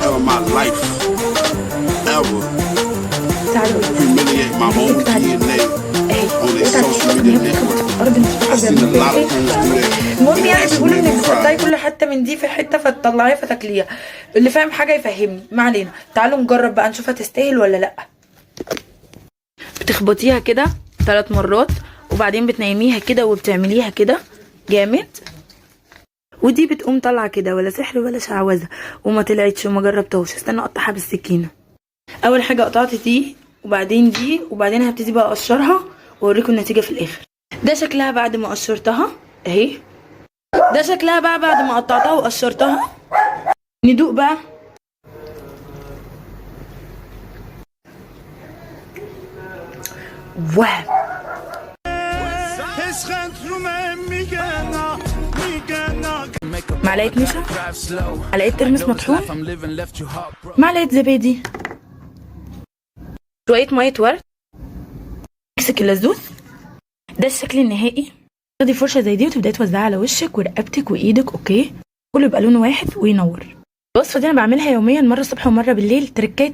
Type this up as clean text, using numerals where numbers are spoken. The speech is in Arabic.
ever in my life ever تعالوا humiliate my own DNA on their social media network. I seen a lot of homies do that. المهم It يعني actually بيقولوا made انك me بتحطي cry. كل حته من دي في حته فتطلعيها فتاكليها. اللي فاهم حاجه يفهمني، ما علينا. تعالوا نجرب بقى نشوفها تستاهل ولا لا. بتخبطيها كده 3 مرات وبعدين بتنيميها كده وبتعمليها كده جامد، ودي بتقوم طالعه كده، ولا سحر ولا شعوذه، وما طلعتش وما جربتهاش. استنى اقطعها بالسكينه. اول حاجه قطعت دي وبعدين دي وبعدين هبتدي بقى اقشرها واوريكم النتيجه في الاخر. ده شكلها بعد ما قشرتها اهي، ده شكلها بقى بعد ما قطعتها وقشرتها. ندوق بقى. واه معلقه نشا، معلقه ترمس مطحون، معلقه زبادي، شويه ميه ورد، امسك اللزوز. ده الشكل النهائي. تاخدي فرشه زي دي وتبداي توزعيها على وشك ورقبتك وايدك، اوكي، كله يبقى لون واحد وينور. الوصفه دي انا بعملها يوميا، مره الصبح ومره بالليل. تركات